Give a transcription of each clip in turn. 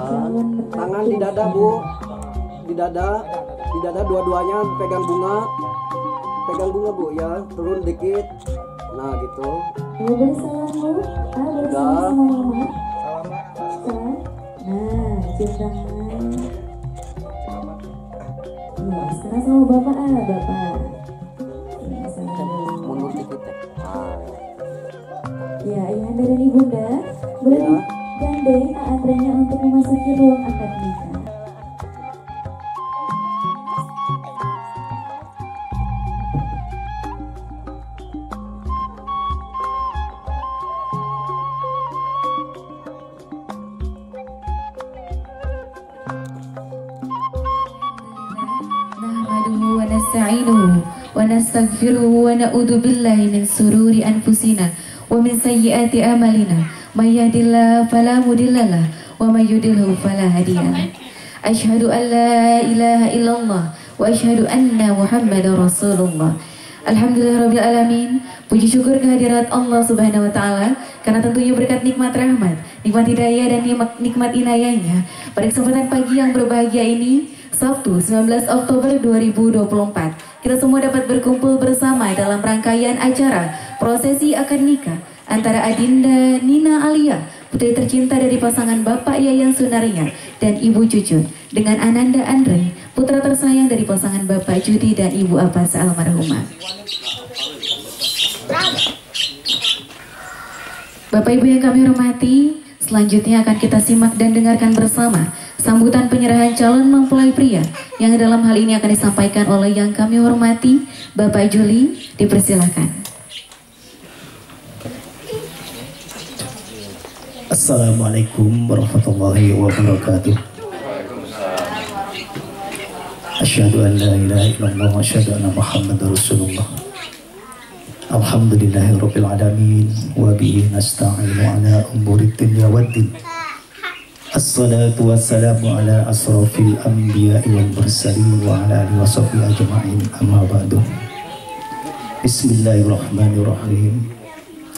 Tangan di dada Bu, di dada dua-duanya pegang bunga Bu ya, turun dikit. Nah gitu. Bersalam Bu, bersalam sama Mama. Nah, cium tangan. Ya, sekarang sama Bapak Bapak. Mundur dikit ya. Ya, Ayahanda dan Ibunda boleh digandeng antrenya untuk memasuki ruang akad nikah. Nahmaduhu wa nasta'inuhu wa nastaghfiruhu wa na'udzu billahi min sururi anfusina wa min sayyiati amalina may yahdihillahu fala mudhillalah wa may yudhlil fala hadiyalah. Asyhadu an la ilaha illallah wa asyhadu anna Muhammadar Rasulullah. Alhamdulillahirabbil alamin. Puji syukur kehadirat Allah Subhanahu wa taala karena tentunya berkat nikmat rahmat, nikmat hidayah dan nikmat inayahnya pada kesempatan pagi yang berbahagia ini, Sabtu 19 Oktober 2024, kita semua dapat berkumpul bersama dalam rangkaian acara prosesi akad nikah antara Adinda Nina Alia, putri tercinta dari pasangan Bapak Yayan Sunaria dan Ibu Cucun, dengan Ananda Andre, putra tersayang dari pasangan Bapak Judi dan Ibu Abbas almarhumah. Bapak Ibu yang kami hormati, selanjutnya akan kita simak dan dengarkan bersama sambutan penyerahan calon mempelai pria yang dalam hal ini akan disampaikan oleh yang kami hormati Bapak Juli. Dipersilakan. Assalamualaikum warahmatullahi wabarakatuh. Asyhadu an la ilaha illallah wa asyhadu anna Muhammadar Rasulullah. Alhamdulillahirabbil alamin wa bihi nasta'inu ala umuri dunya waddin. Assalatu wassalamu ala asrafil anbiya'i wal mursalin wa ala alihi wa sahbihi ajma'in, amma ba'du. Bismillahirrahmanirrahim.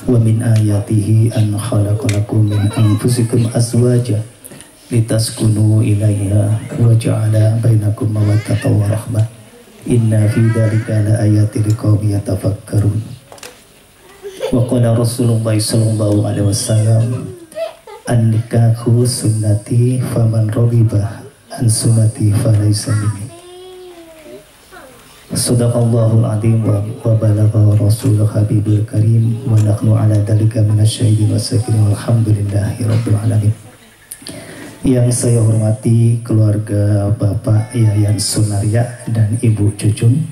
Wa min ayatihi an khalaqalakum min anfusikum azwaja litaskunu ilaiha wa ja'ala bainakum mawaddatan wa rahmah. Inna fi dzalika laayatin liqaumin yatafakkarun. Wa qala Rasulullah sallallahu alaihi wasallam, an-nikahu sunnati faman raghiba an sunnati falaysa minni. Sadaqallahul azim wa balagha rasulul habibul karim wa nahnu ala dzalika minasyahidin wasyakirin walhamdulillahi rabbil alamin. Yang saya hormati keluarga Bapak Yayan Sunaria dan Ibu Cucun,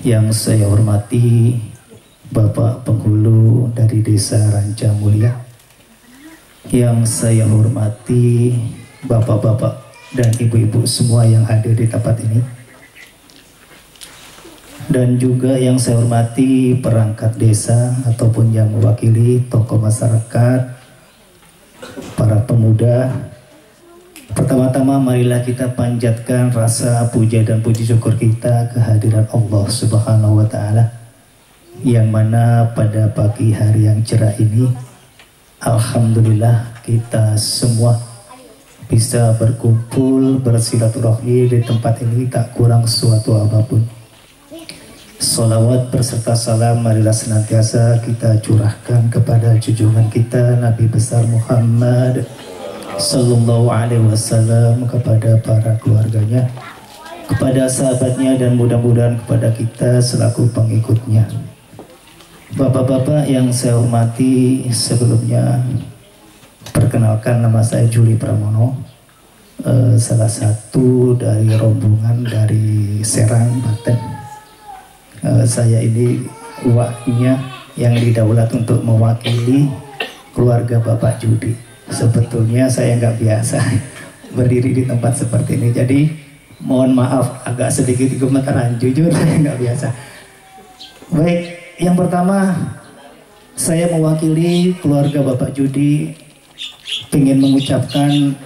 yang saya hormati Bapak penghulu dari Desa Ranca Mulia, yang saya hormati bapak-bapak dan ibu-ibu semua yang hadir di tempat ini, dan juga yang saya hormati perangkat desa ataupun yang mewakili tokoh masyarakat, para pemuda. Pertama-tama marilah kita panjatkan rasa puja dan puji syukur kita kehadiran Allah Subhanahu wa taala, yang mana pada pagi hari yang cerah ini alhamdulillah kita semua bisa berkumpul bersilaturahmi di tempat ini tak kurang suatu apapun. Salawat berserta salam marilah senantiasa kita curahkan kepada junjungan kita Nabi besar Muhammad sallallahu alaihi wasallam, kepada para keluarganya, kepada sahabatnya, dan mudah-mudahan kepada kita selaku pengikutnya. Bapak-bapak yang saya hormati, sebelumnya perkenalkan, nama saya Juli Pramono, salah satu dari rombongan dari Serang, Banten. Saya ini uaknya yang didaulat untuk mewakili keluarga Bapak Judi. Sebetulnya saya nggak biasa berdiri di tempat seperti ini, jadi mohon maaf agak sedikit gemetaran, jujur saya nggak biasa. Baik, yang pertama saya mewakili keluarga Bapak Judi ingin mengucapkan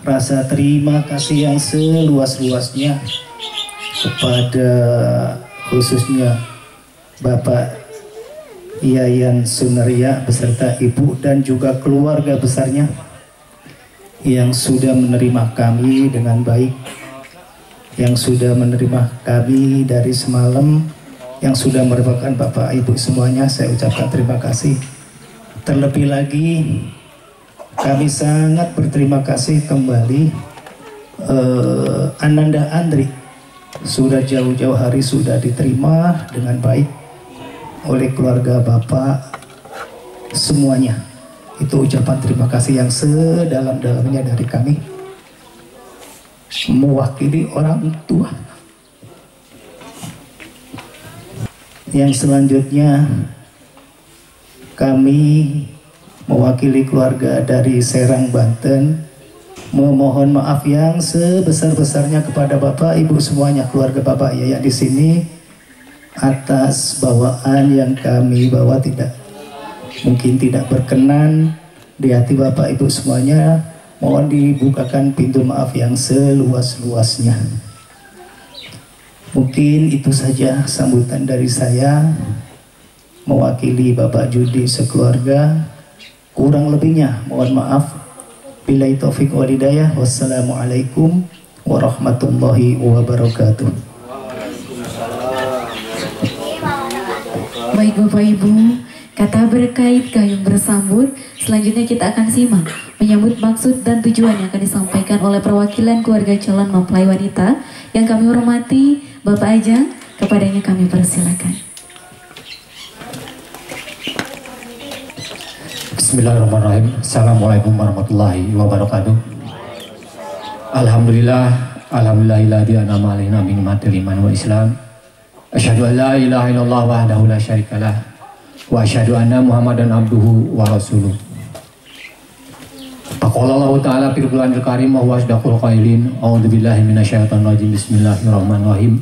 rasa terima kasih yang seluas-luasnya kepada khususnya Bapak Yayan Sunaria beserta ibu dan juga keluarga besarnya yang sudah menerima kami dengan baik, yang sudah menerima kami dari semalam, yang sudah merupakan Bapak Ibu semuanya, saya ucapkan terima kasih. Terlebih lagi kami sangat berterima kasih kembali Ananda Andri, sudah jauh-jauh hari sudah diterima dengan baik oleh keluarga Bapak semuanya. Itu ucapan terima kasih yang sedalam-dalamnya dari kami mewakili orang tua. Yang selanjutnya kami mewakili keluarga dari Serang, Banten, memohon maaf yang sebesar-besarnya kepada Bapak Ibu semuanya, keluarga Bapak Yaya di sini, atas bawaan yang kami bawa mungkin tidak berkenan di hati Bapak Ibu semuanya. Mohon dibukakan pintu maaf yang seluas-luasnya. Mungkin itu saja sambutan dari saya mewakili Bapak Judi sekeluarga. Kurang lebihnya mohon maaf. Billahi taufik wal hidayah. Wassalamualaikum warahmatullahi wabarakatuh. Baik Bapak Ibu, kata berkait gayung bersambut. Selanjutnya kita akan simak menyambut maksud dan tujuan yang akan disampaikan oleh perwakilan keluarga calon mempelai wanita yang kami hormati Bapak Ajang. Kepadanya kami persilakan. Bismillahirrahmanirrahim. Assalamualaikum warahmatullahi wabarakatuh. Alhamdulillahilladzi an'ama 'alaina bi ni'matil iman wal islam. Asyhadu an la ilaha illallah wahdahu la syarikalah wa asyhadu anna Muhammadan abduhu wa rasuluh. Faqala Allah Ta'ala fil Qur'anil Karim wa huwa asdaqul qailin. A'udzubillahi minasyaitonir rajim. Bismillahirrahmanirrahim.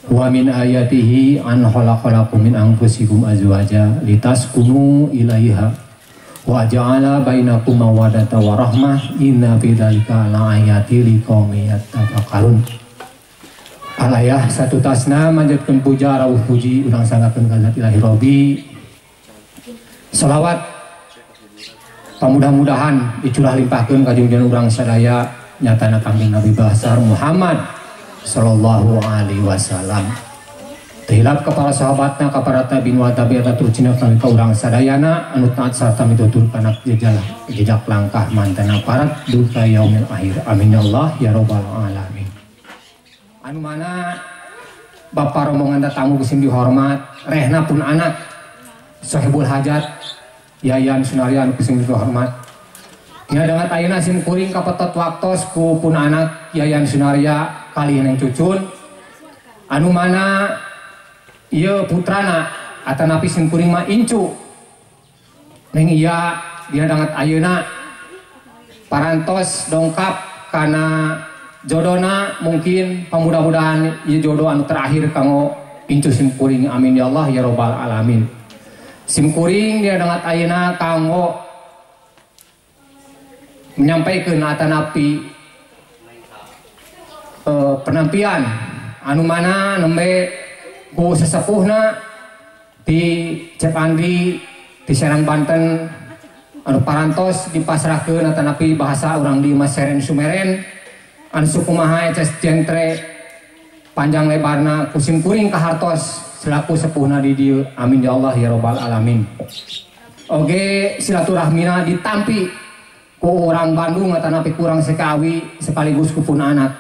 Wa min ayatihi an khalaqalakum min anfusikum azwaja litaskunu ilaiha wa ja'ala bainakum mawaddatan wa rahmah inna fi dzalika laayatil liqaumin yattaqun. Alayah satu tasna manjatkeun puja rawuh puji urang sangakeun ka Zat Ilahi Robbi. Salawat pamudah-mudahan dicurah limpahkeun ka junjungan urang sadaya nyatana Kangjeng Nabi Besar Muhammad sallallahu alaihi wasallam. Tehilap ka para sahabatna, ka para tabiin wa tabi'at turcina ka urang sadayana anu taat sarta mitutur kana jejak langkah mantena parat duka yaumil akhir. Amin ya Allah ya rabbal alamin. Anu mana Bapak rombongan tamu kusim dihormat, rehna pun anak sahibul hajat Yayan Sunaria anu kusim dihormat. Nya dengan ayeuna sim kuring kapetot waktos ku pun anak Yayan Sunaria kali yang cucun. Anu mana ieu putrana atanapi sim kuring mah incu. Neng iya dia dengan ayeuna parantos dongkap kana jodona mungkin mudah-mudahan ieu jodoh anu terakhir kanggo incu sim kuring. Amin ya Allah ya rabbal alamin. Sim kuring dia dengan ayeuna kanggo menyampaikan atanapi penampian anu mana nembe ku sesepuhna di Cep Andri di Serang Banten anu parantos dipasrahkeun atanapi bahasa urang di Maseren Sumeren anu sukumaha eces jentre panjang lebarna kusim kuring kahartos selaku sepuhna di dieu. Amin ya Allah ya rabbal alamin. Oge silaturahmina ditampi ku orang Bandung atanapi kurang sekawi sekaligus ku pun anak.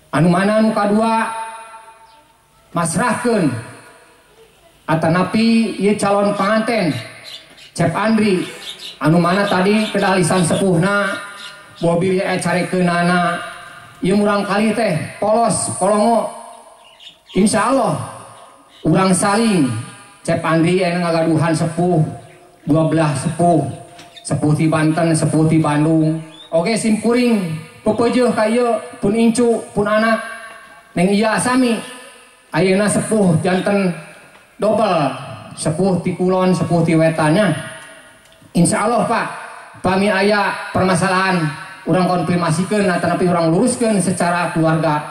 Anu mana anu kadua masrahkeun atanapi ieu calon panganten Cep Andri anu mana tadi kedalisan sepuhna bobil carekeunana ieu murang kali teh polos kolongo. Insyaallah urang saling Cep Andri aya ngagaduhan sepuh 12 sepuh ti Banten, sepuh ti Bandung. Oke sim kuring pepeujeul ka ieu pun incu pun anak neng iya sami ayeuna sepuh janten double sepuh ti kulon sepuh ti wetannya. Insyaallah Pak pami aya permasalahan urang konfirmasikeun atanapi urang luruskeun secara keluarga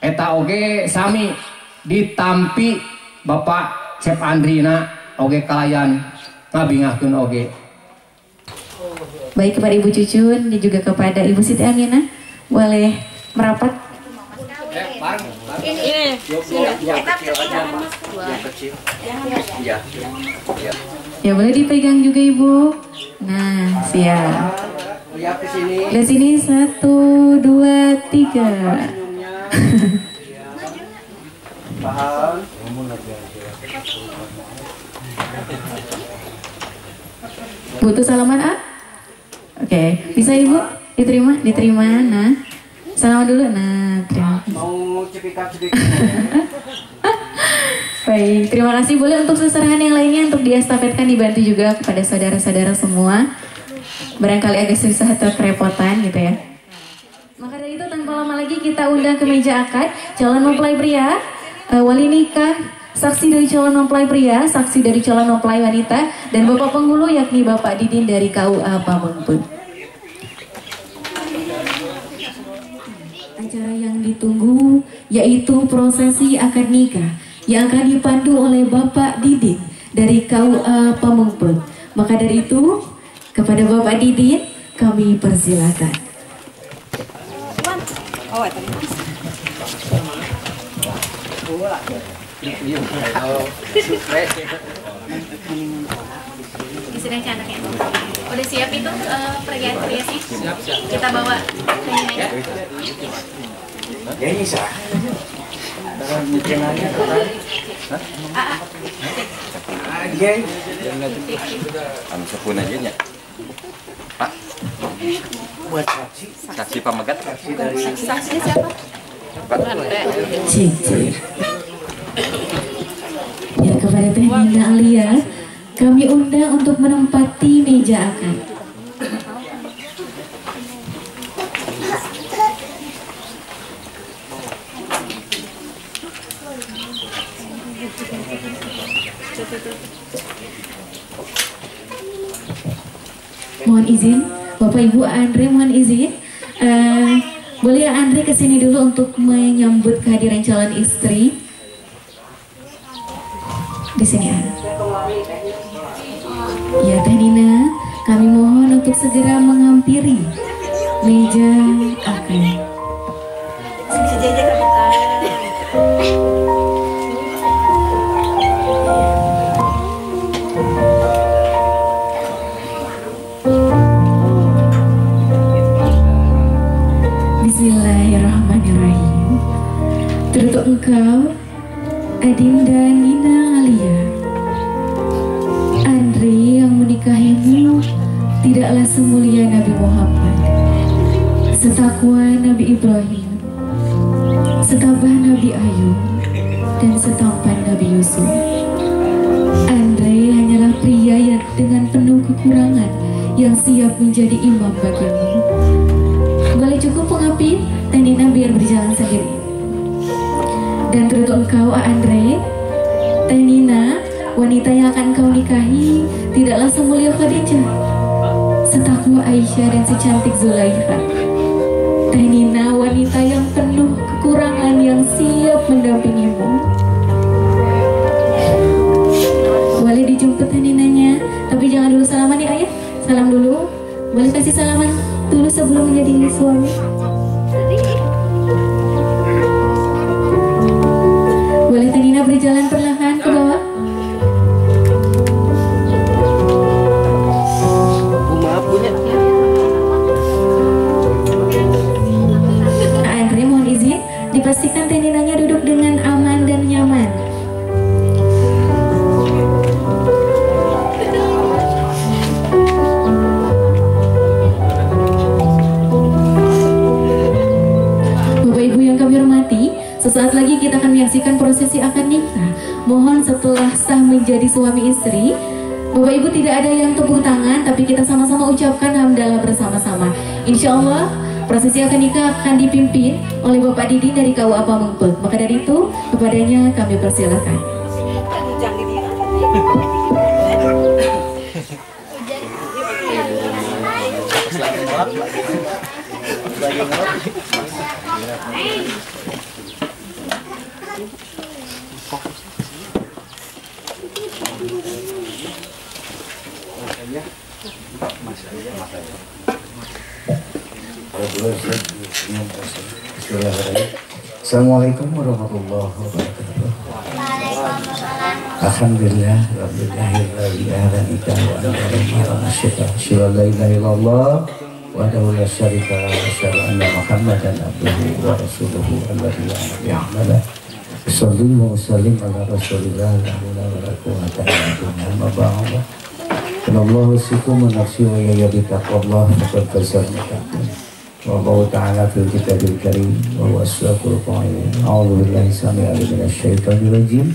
eta oge sami ditampi Bapak Cep Andrina oge kalayan ngabingahkeun oge. Baik kepada Ibu Cucun dan juga kepada Ibu Siti Aminah, boleh merapat. Ini. Ya boleh dipegang juga Ibu. Nah, siap. Lihat ke sini. Lihat sini 1, 2, 3. Paham? Butuh salaman A? Oke, bisa Ibu? Diterima? Diterima. Nah, salaman dulu. Nah, terima kasih. Mau cepika-cepika. Baik, terima kasih. Boleh untuk seserahan yang lainnya untuk diestafetkan, dibantu juga kepada saudara-saudara semua. Barangkali agak susah atau kerepotan gitu ya. Maka dari itu tanpa lama lagi kita undang ke meja akad calon mempelai pria, wali nikah, saksi dari calon mempelai pria, saksi dari calon mempelai wanita, dan bapak penghulu yakni Bapak Didin dari KUA Pamengpeut. Acara yang ditunggu yaitu prosesi akad nikah yang akan dipandu oleh Bapak Didin dari KUA Pamengpeut. Maka dari itu kepada Bapak Didin kami persilakan. Disediakan anaknya. Udah siap itu perhiasan? Siap. Kita bawa aja. Ya ini sah. Anu sepun aja nya. Pak. Buat saksi. Saksi pamegat. Saksinya siapa? Cik. Ya, kepada Teh Nina Alia kami undang untuk menempati meja akad. Mohon izin, Bapak Ibu Andre mohon izin. Boleh ya Andre kesini dulu untuk menyambut kehadiran calon istri. Di sini Andre. Ya Teh Nina, kami mohon untuk segera menghampiri meja akad. Bismillahirrahmanirrahim. Teruntuk engkau, Adinda Nina Alia, Andre yang menikahimu tidaklah semulia Nabi Muhammad, setakwa Nabi Ibrahim, setabah Nabi Ayub, dan setampan Nabi Yusuf. Andre hanyalah pria yang dengan penuh kekurangan yang siap menjadi imam bagimu. Boleh cukup pengapit dan Nina biar berjalan sendiri. Dan teruntuk engkau Andre, Teh Nina, wanita yang akan kau nikahi tidaklah semulia Khadijah, setakwa Aisyah, dan secantik Zulaikha. Teh Nina, wanita yang penuh kekurangan yang siap mendampingimu. Boleh dijemput Teh Ninanya, tapi jangan dulu salaman ya ayah. Salam dulu. Boleh kasih salaman dulu sebelum menjadi suami. Boleh Teh Nina berjalan perlahan ke bawah. Maaf punya. Andre mohon izin, dipastikan Teh Ninanya duduk dengan aman dan nyaman. Sesaat lagi kita akan menyaksikan prosesi akad nikah. Mohon setelah sah menjadi suami istri, Bapak Ibu tidak ada yang tepuk tangan, tapi kita sama-sama ucapkan hamdalah bersama-sama. Insya Allah prosesi akad nikah akan dipimpin oleh Bapak Didi dari KUA Pamengpeut. Maka dari itu kepadanya kami persilakan. Assalamualaikum warahmatullahi wabarakatuh. Alhamdulillah rabbil alamin wa la ilaha illallah wahdahu la syarika lahu wa asyhadu anna Muhammadan abduhu wa rasuluhu alladzi la ilaha illa huwa sallallahu wa sallim ala rasulillah la ilaha illa huwa ba'da. Allahu sikum nafsi wa ya bitaqwallah faqad fasalna. Wallahu ta'ala fil kitabil karim wa huwa asraqul qailin. A'udzu billahi samil minasyaitonir rajim.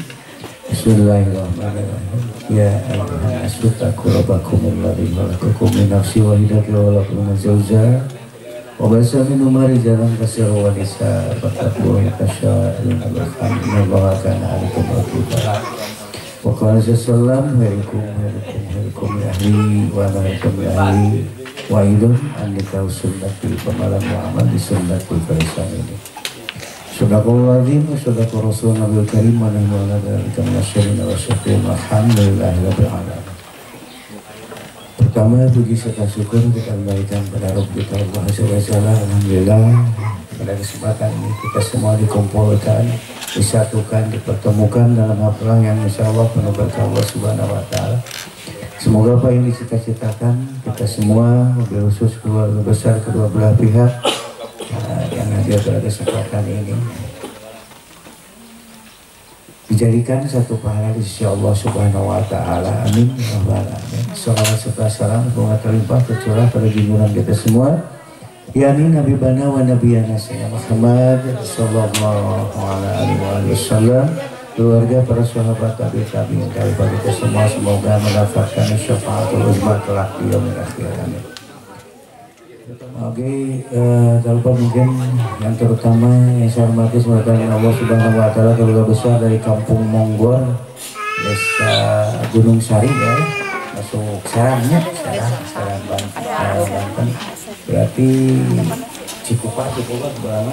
Bismillahirrahmanirrahim. Ya ayyuhan nasu taqu rabbakumul ladzi khalaqakum min nafsin wahidatin wa khalaqa minha zawjaha wa bassa minhuma rijalan katsiran wa nisaa fattaqullaha tasyaa'aluna bihi innallaha kana 'alaykum raqiba. Wa qala sallallahu alaikum ahli wa alaikum ahli wa idun annika sunnati pamalam wa amal di sunnati ini. Sadaqallahul azim wa sadaqa rasulun nabiyul karim wa nahnu ala dzalika minasyaitonir rajim. Alhamdulillahirabbil alamin. Pertama puji serta syukur kita kembalikan pada Rabb kita Allah Azza wa Jalla. Alhamdulillah pada kesempatan ini kita semua dikumpulkan, disatukan, dipertemukan dalam hafalan yang insyaallah penuh berkah Allah Subhanahu wa taala. Semoga apa yang dicita-citakan kita semua, mobil khusus keluarga besar kedua belah pihak yang hadir pada kesempatan ini dijadikan satu pahala di sisi Allah Subhanahu wa taala. Amin ya rabbal alamin. Salawat serta salam semoga terlimpah tercurah pada junjungan kita semua, yakni Nabi Bana wa Nabiyana Sayyidina Muhammad sallallahu alaihi wasallam, keluarga, para sahabat, tabi'in daripada kita semua, semoga mendapatkan syafaatul uzma kelak di yaumil akhir. Amin. Oke, terlupa mungkin yang terutama yang saya hormati semoga Allah Subhanahu wa taala, keluarga besar dari Kampung Monggor, Desa Gunung Sari ya, masuk Sarangnya, Sarang Banten. Berarti Cikupa berapa?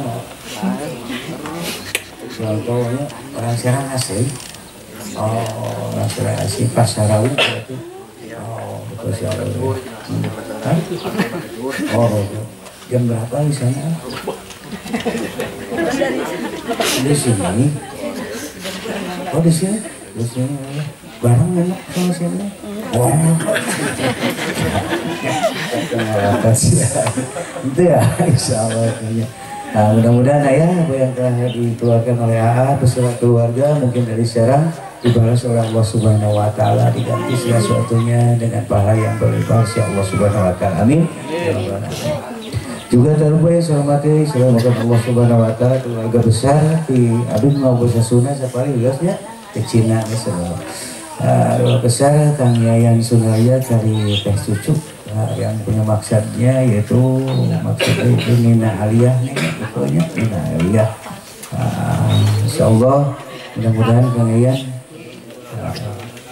Contohnya orang Serang asli. Oh, orang Serang asli Pasarawi berarti. Oh, betul sekali. Oh, jam berapa di sana? Di sini. Oh, di sini. Di sini. Barang enak sama sini. Wah. Itu ya, insyaallah. Nah, mudah-mudahan ya apa yang telah dikeluarkan oleh AA beserta keluarga mungkin dari Serang dibalas oleh Allah Subhanahu wa taala, diganti segala sesuatunya dengan pahala yang berlimpah si Allah Subhanahu wa taala. Amin. Juga terlupa ya saya hormati semoga Allah Subhanahu wa taala keluarga besar di Abid maupun Sasuna sapari biasanya ke Cina misalnya. Keluarga besar Kang Yayan Sunarya dari Teh Cucuk yang punya maksudnya yaitu maksudnya itu Nina Aliyah nih pokoknya Nina Aliyah. Insyaallah mudah-mudahan Kang Yayan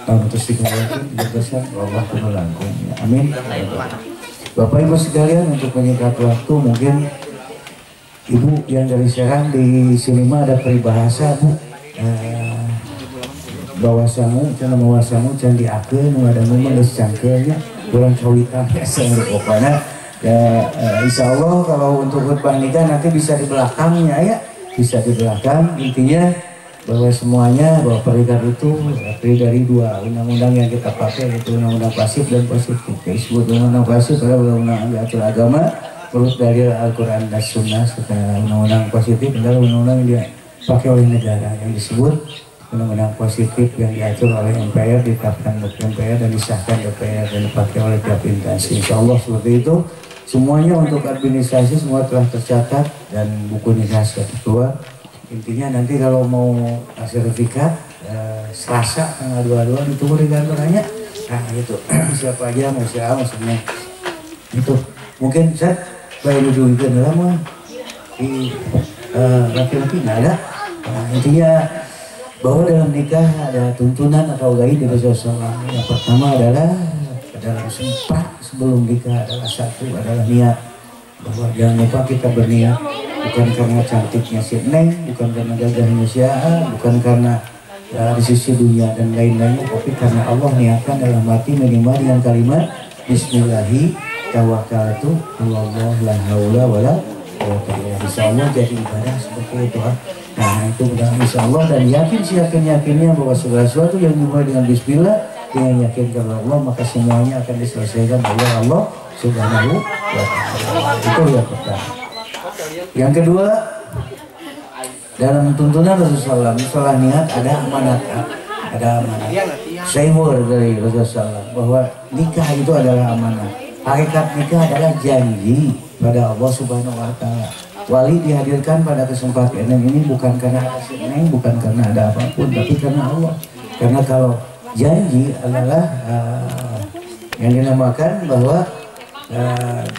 tahun terus dikembalikan besar Allah menolongku. Amin. Bapak Ibu sekalian, untuk menyingkat waktu mungkin Ibu yang dari Serang di sini mah ada peribahasa Bu. Bawa sangu, jangan bawa sangu, jangan diakeun, ada momen geus cangkeulnya. Kurang cawitan biasa pokoknya ya. Insya Allah kalau untuk khutbah nikah nanti bisa di belakangnya ya, bisa di belakang. Intinya bahwa semuanya bahwa pernikahan itu terdiri dari dua undang-undang yang kita pakai, yaitu undang-undang pasif dan positif. Disebut undang-undang pasif adalah undang-undang diatur agama menurut dari Al-Quran dan Sunnah. Setelah undang-undang positif adalah undang-undang yang dipakai oleh negara yang disebut undang-undang positif yang diatur oleh MPR, ditetapkan oleh MPR dan disahkan DPR dan dipakai oleh tiap instansi. Insya Allah seperti itu. Semuanya untuk administrasi semua telah tercatat dan buku nikah sudah keluar. Intinya nanti kalau mau sertifikat Selasa tanggal 22 ditunggu di kantornya. Nah itu siapa aja mau siapa maksudnya itu mungkin saya baru diunjukkan dalam di laki-laki nggak ada. Nah, intinya bahwa dalam nikah ada tuntunan atau gaib dari Rasulullah. Yang pertama adalah dalam sempat sebelum nikah adalah satu adalah niat, bahwa jangan lupa kita berniat bukan karena cantiknya si Neng, bukan karena gagahnya si A, bukan karena di sisi dunia dan lain-lainnya, tapi karena Allah niatkan dalam hati minimal dengan kalimat Bismillahi tawakkaltu Allah la haula wala quwwata illa billah. Insyaallah jadi ibadah seperti itu. Nah itu mudah insya Allah, dan yakin yakinnya bahwa segala sesuatu yang dimulai dengan Bismillah dengan yakin kepada Allah maka semuanya akan diselesaikan oleh Allah Subhanahu wa Ta'ala. Itu yang pertama. Yang kedua, dalam tuntunan Rasulullah setelah niat ada amanat, Syaihur dari Rasulullah bahwa nikah itu adalah amanat. Hakikat nikah adalah janji pada Allah Subhanahu wa Ta'ala. Wali dihadirkan pada kesempatan ini bukan karena ada seneng, bukan karena ada apapun, tapi karena Allah. Karena kalau janji adalah yang dinamakan bahwa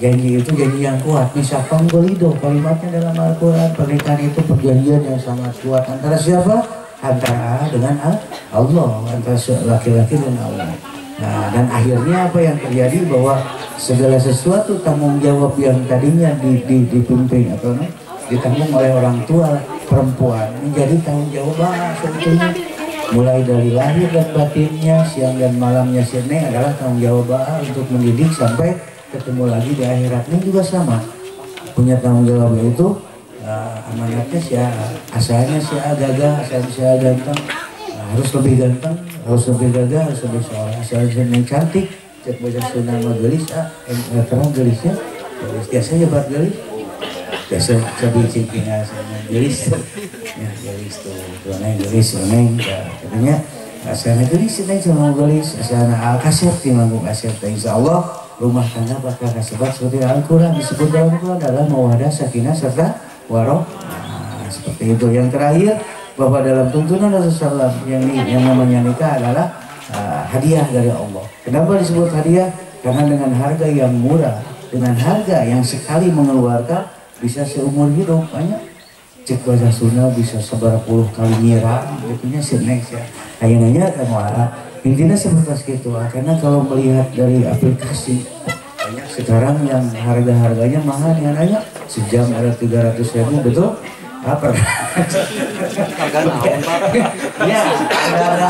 janji itu janji yang kuat. Misalkan golido, kalimatnya dalam Al-Quran, pernikahan itu perjanjian yang sangat kuat antara siapa? Antara dengan Allah, antara laki-laki dan Allah. Nah, dan akhirnya apa yang terjadi bahwa segala sesuatu tanggung jawab yang tadinya dipimpin atau ditanggung oleh orang tua perempuan menjadi tanggung jawab sebetulnya mulai dari lahir dan batinnya, siang dan malamnya si Neng adalah tanggung jawab untuk mendidik sampai ketemu lagi di akhirat. Ini juga sama punya tanggung jawab, yaitu amanatnya si asalnya si gagah, asalnya si ganteng, harus lebih ganteng, harus lebih gagah, harus lebih seorang asalnya yang cantik. Cek baca sunnah mah gelis, terang gelisnya, biasanya buat gelis, biasa cabai cipingan sama gelis, ya gelis tuh, neng gelis, neng, katanya asalnya gelis, neng cuma gelis, asalnya kaset tinggal kaset, insya Allah rumah tangga bakal kasebat seperti Al-Quran disebut dalam Al-Quran adalah mawaddah, sakinah serta waroh. Nah, seperti itu. Yang terakhir bahwa dalam tuntunan Rasulullah yang namanya nikah adalah hadiah dari Allah. Kenapa disebut hadiah? Karena dengan harga yang murah, dengan harga yang sekali mengeluarkan bisa seumur hidup. Banyak cek baca sunnah bisa seberapa puluh kali nyiram, itunya next ya. Akhirnya intinya seperti itu. Karena kalau melihat dari aplikasi banyak sekarang yang harga-harganya mahal, yang nanya sejam ada 300.000, betul? Apa? Ya, ada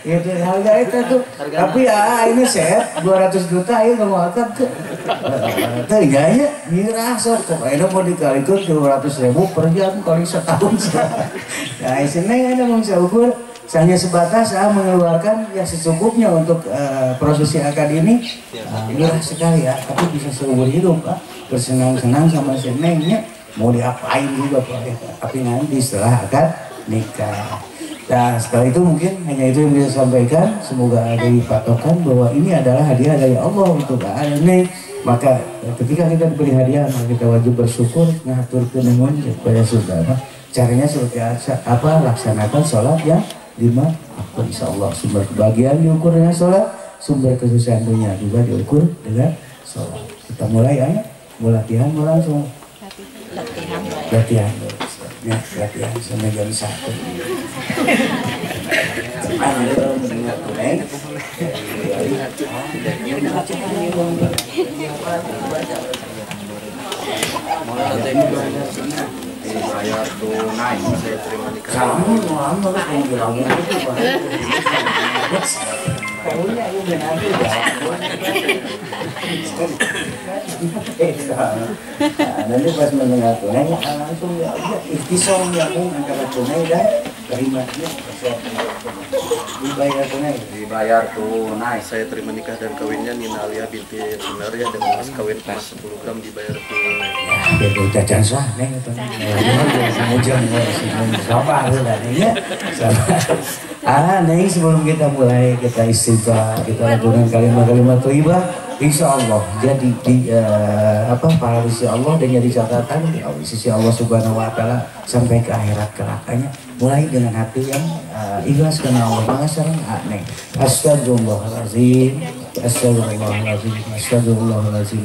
itu harga itu tuh. Tapi ya ini set 200 juta ya nggak mau angkat tuh. Ternyata mirah sok. Ini mau dikalikan 200.000 per jam kali setahun. Nah isinya ada mau saya ukur. Hanya sebatas mengeluarkan ya secukupnya untuk prosesi akad ini murah sekali ya, tapi bisa seumur hidup bersenang-senang sama si Nengnya, mau diapain juga tapi nanti setelah akad nikah. Nah setelah itu mungkin hanya itu yang bisa sampaikan. Semoga ada patokan bahwa ini adalah hadiah dari Allah untuk ini. Maka ketika kita diberi hadiah maka kita wajib bersyukur, ngatur kenemun supaya saudara. Caranya seperti apa? Laksanakan sholat yang 5 waktu, insya Allah sumber kebahagiaan diukur dengan sholat, sumber kesusahan dunia juga diukur dengan sholat. Kita mulai ya, mau latihan mau langsung latihan ya, latihan sampai jam 1. Bayar tunai, saya terima nikah. Kamu mau yang bilangnya itu kayaknya udah nanti nanti pas mendengar tunai langsung ya udah ikhtisam ya antara tunai dan kalimatnya dibayar tunai. Saya terima nikah dan kawinnya Nina Alia binti Sunaria dengan mas kawin emas 10 gram dibayar tunai. Ya itu cacan sah neng itu kemudian sabar lah nengnya sabar. Neng sebelum kita mulai kita istighfar, kita lakukan kalimat-kalimat thayyibah, insya Allah jadi di para sisi Allah dan jadi catatan di sisi Allah Subhanahu Wa Taala sampai ke akhirat kelakanya. Mulai dengan hati yang ikhlas karena Allah. Maka sekarang neng astagfirullahalazim, astagfirullahalazim, astagfirullahalazim,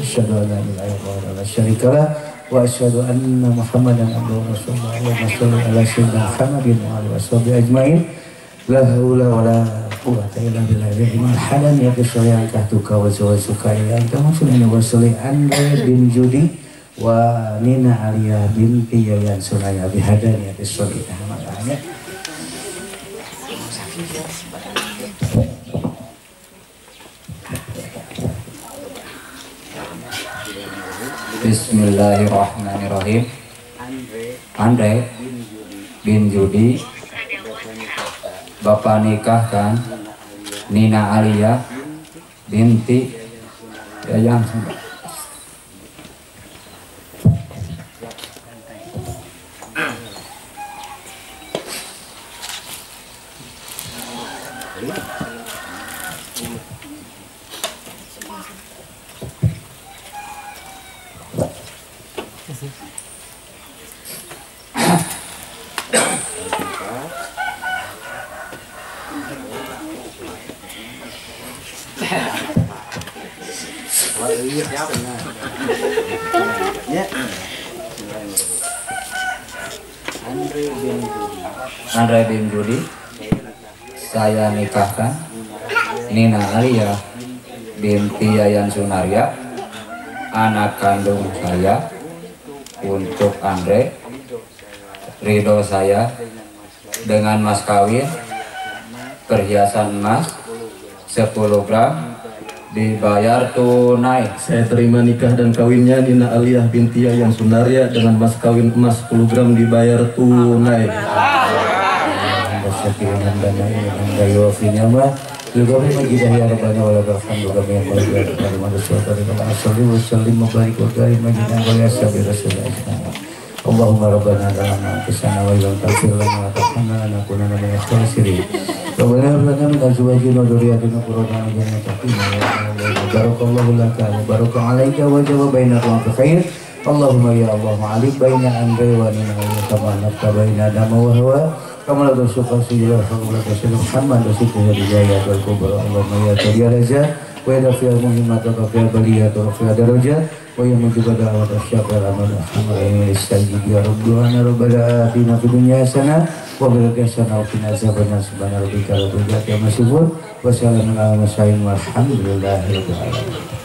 asyhadu an la ilaha illallah wa syarikalah wa asyhadu anna Muhammadan abduhu wa rasuluhu. Allahumma shalli ala sayyidina Muhammadin wa alihi washabihi ajmain. La haula wala quwwata illa billah. Iman hadan ya kesyarian kahtuka wa zawasuka ya kamu sudah wasali anda bin Judi wa Nina Alia binti Yayan Suraya bihadani ya kesyarian. Makanya Bismillahirrahmanirrahim. Andre bin Judi bapak nikahkan Nina Alia binti Yayang. Andre bin Judi, saya nikahkan Nina Alia binti Yayan Sunaria, anak kandung saya, untuk Andre. Ridho saya dengan mas kawin perhiasan emas 10 gram dibayar tunai. Saya terima nikah dan kawinnya Nina Aliyah binti Yayan Sunaria dengan mas kawin emas 10 gram dibayar tunai. Sekian dan gayo finyama juga memang ya rabbana wala ghafan juga memang pada manusia dari asli wasallim mubarik wa karim majina wa yasabi rasulullah. Allahumma rabbana lana kisana wa ila tafsir lana tahana lana kunana min as-salihin. Rabbana rabbana min azwajina wa dhurriyyatina qurrata a'yunin waj'alna barakallahu laka wa baraka alayka wa jawab bainakum bi khair. Allahumma ya Allah ma'alik baina Andre wa Nina wa kama nafta baina Adama wa Hawa. Kamu lagu suka sila, kamu lagu sila Muhammad dasiku ya dijaya wal kubra. Allahumma ya tariya raja wa ya dafi'al muhimmat wa kafi'al baliyat wa rafi'al darajat wa ya mujiba da'wat asyafal amal alhamdulillah istajib ya rabbu'ana rabbana atina fid dunya hasanah wa fil akhirati hasanah wa qina azabannar subhana rabbika rabbil izzati amma yasifun wa salamun alal mursalin walhamdulillahi rabbil alamin.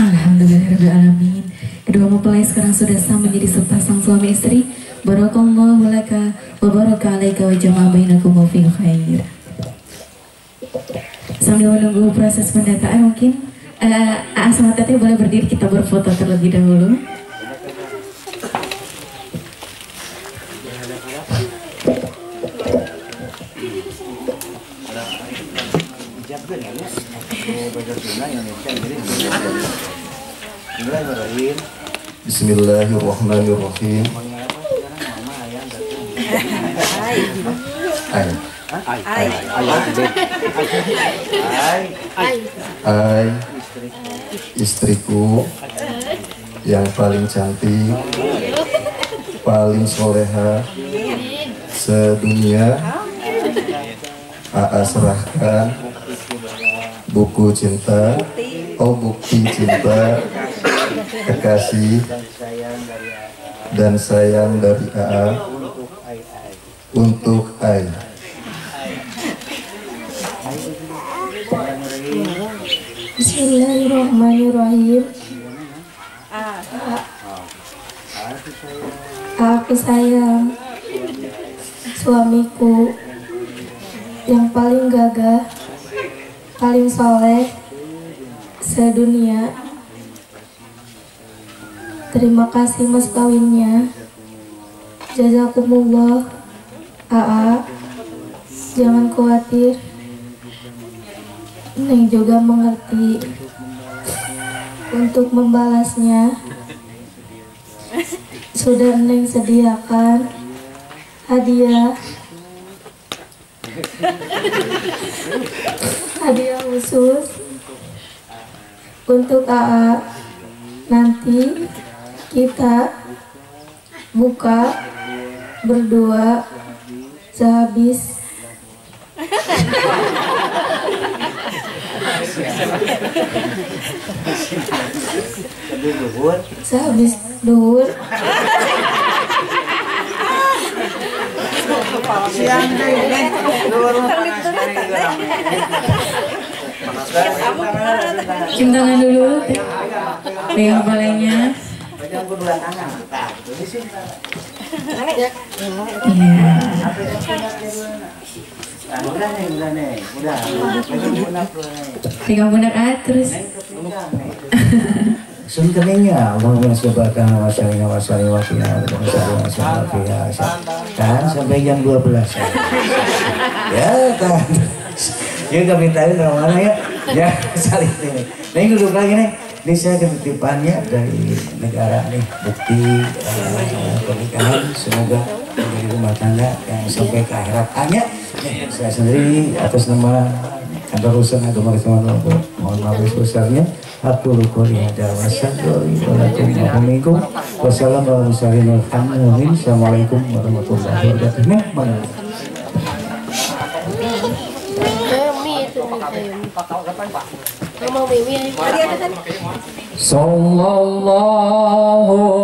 Alhamdulillahirrahmanirrahim. Kedua mempelai sekarang sudah sah menjadi sepasang suami istri. Barakallahu laka wa baraka alaika wa jama'a bainakum fi khair. Sambil menunggu proses pendataan mungkin Aa sama Teteh boleh berdiri, kita berfoto terlebih dahulu. Bismillahirrahmanirrahim. Ai, istriku yang paling cantik, paling soleha sedunia, Aa serahkan buku cinta, bukti cinta, kekasih dan sayang dari Aa untuk Ai. Bismillahirrahmanirrahim. Aku sayang suamiku yang paling gagah, paling soleh sedunia. Terima kasih mas kawinnya. Jazakumullah. Aa, jangan khawatir. Neng juga mengerti. Untuk membalasnya sudah Neng sediakan hadiah khusus untuk Aa. Nanti kita buka berdua sehabis duhur. Cium tangan dulu, pegang kepalanya. Pegang pundak terus. Sunkennya Allahumma subhanahu wa ta'ala kan sampai jam 12 ya kan ya kami tahu mana ya saling ini. Nah duduk lagi nih, ini saya ketitipannya dari negara nih, bukti pernikahan, semoga menjadi rumah tangga yang sampai ke akhirat. Hanya saya sendiri atas nama kantor urusan agama Islam, mohon maaf sebesarnya. Aku lukuli ada wassalamualaikum warahmatullahi wabarakatuh. Sallallahu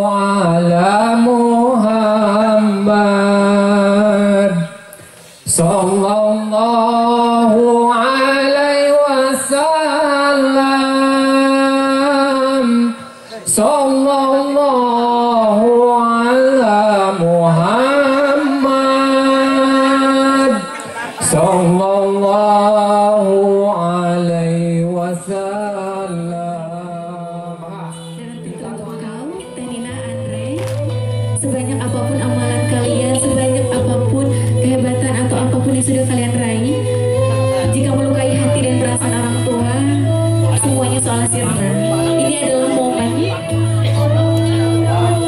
ala Muhammad, sallallahu alaihi wasallam, sallallahu ala Muhammad, sallallahu alaihi wasallam. Sebanyak apapun amalan kalian, sebanyak apapun kehebatan atau apapun yang sudah kalian raih, jika melukai hati dan perasaan orang tua, semuanya soal sirna. Ini adalah momen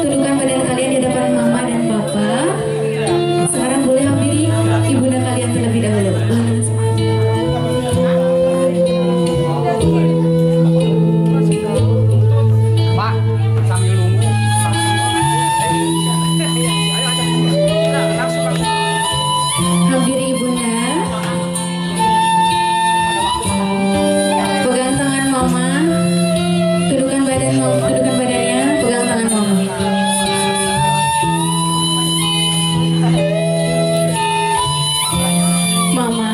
tundukkan badan kalian di depan mama dan papa. Sekarang boleh hampiri ibunda kalian terlebih dahulu. Hampiri ibunda. Pegang tangan mama. Tundukkan badan mama, tundukkan badannya, pegang tangan mama. Mama,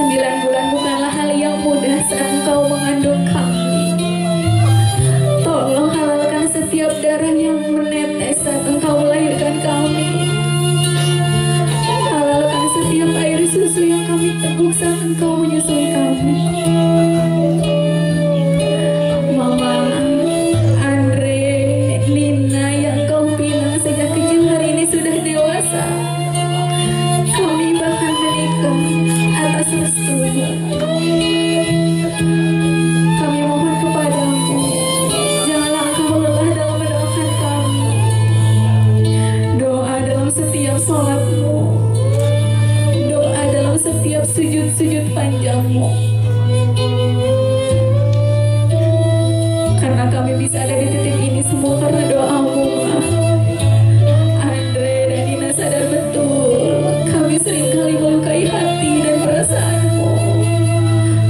9 bulan bukanlah hal yang mudah saat engkau mengandung kami. Tolong halalkan setiap darah yang menetes saat engkau melahirkan kami. Halalkan setiap air susu yang kami teguk saat engkau menyusul kami. Mama, Andre, Nina yang kau pinang sejak kecil hari ini sudah dewasa. Kami bahkan menikah atas restumu. Kami mohon kepadamu, janganlah engkau lelah dalam mendoakan kami. Doa dalam setiap sholatmu, doa dalam setiap sujud-sujud panjangmu. Karena kami bisa ada di titik ini semua karena doamu, Ma. Andre dan Nina sadar betul kami seringkali melukai hati dan perasaanmu,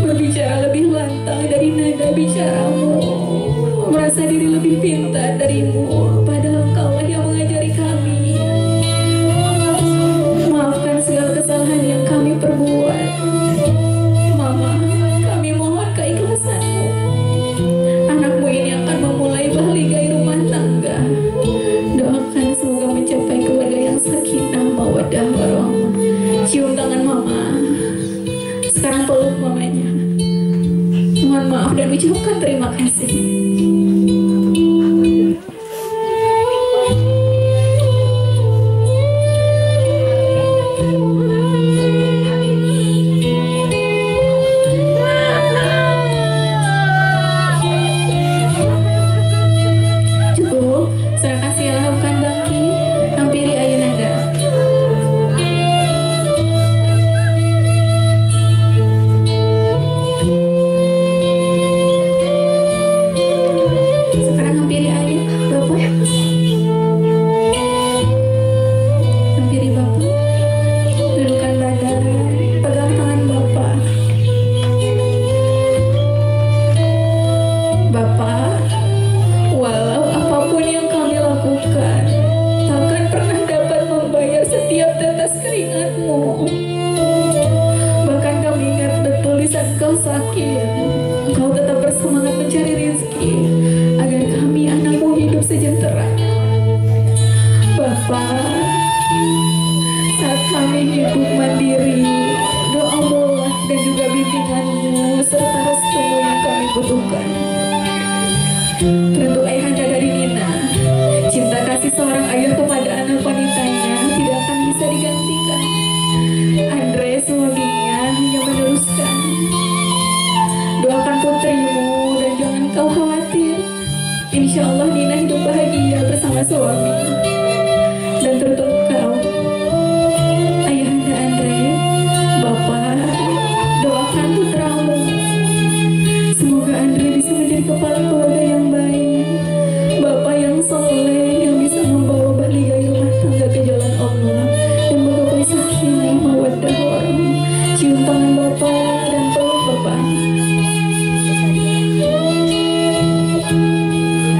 berbicara lebih lantang dari nada bicaramu, merasa diri lebih pintar darimu, padahal engkaulah yang mengajari kami. Maafkan segala kesalahan yang kami perbuat. Mama, kami mohon keikhlasanmu. Anakmu ini akan memulai bahligai rumah tangga. Doakan semoga mencapai keluarga yang sakinah, mawaddah, warahmah. Cium tangan mama. Sekarang peluk mamanya. Mohon maaf dan ucapkan terima kasih. Cukup, serahkan sialah bukan bangki, hampiri ayunanda. Sekarang hampiri ayun, Bapak. Hampiri Bapak. Dudukkan badan, pegang tangan Bapak. Bapak, walau apapun yang kami lakukan, takkan pernah dapat membayar setiap tetes keringatmu. Bahkan kami ingat betul di saat kau sakit, engkau tetap bersemangat mencari rezeki agar kami anakmu hidup sejahtera. Bapak, saat kami hidup mandiri, doamu dan juga bimbinganmu serta restumu yang kami butuhkan. Teruntuk ayahanda dari Nina, cinta kasih seorang ayah kepada anak wanitanya tidak akan bisa digantikan. Andre suaminya hanya meneruskan. Doakan putrimu dan jangan kau khawatir. Insya Allah Nina hidup bahagia bersama suami. Dan teruntuk kau, ayahanda Andre, Bapak, doakan putramu. Semoga Andre bisa menjadi kepala keluarga yang baik, Bapak yang soleh, yang bisa membawa bahligai rumah tangga ke jalan Allah dan menggapai sakinah, mawaddah, warahmah. Cium tangan Bapak dan peluk Bapak.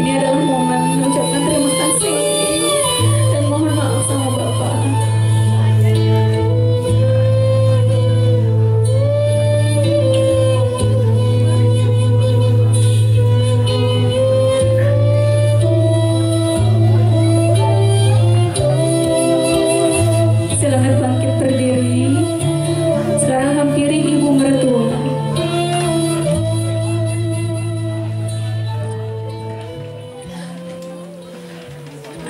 Ini adalah momen mengucapkan terima kasih dan mohon maaf sama Bapak. Silakan bangkit berdiri. Sekarang hampiri ibu mertua.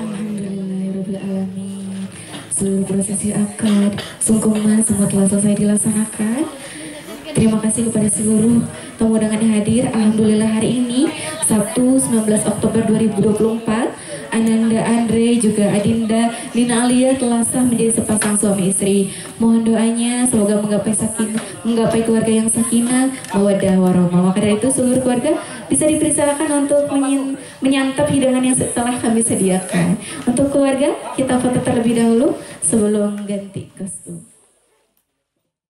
Alhamdulillahirrahmanirrahim. Seluruh prosesi akad, sungkeman semua telah selesai dilaksanakan. Terima kasih kepada seluruh tamu undangan yang hadir. Alhamdulillah hari ini Sabtu 19 Oktober 2024, Ananda Andre juga Adinda Nina Alia telah sah menjadi sepasang suami istri. Mohon doanya semoga menggapai keluarga yang sakinah, mawaddah, warahmah. Maka dari itu seluruh keluarga bisa dipersilakan untuk menyantap hidangan yang telah kami sediakan. Untuk keluarga kita foto terlebih dahulu sebelum ganti kostum.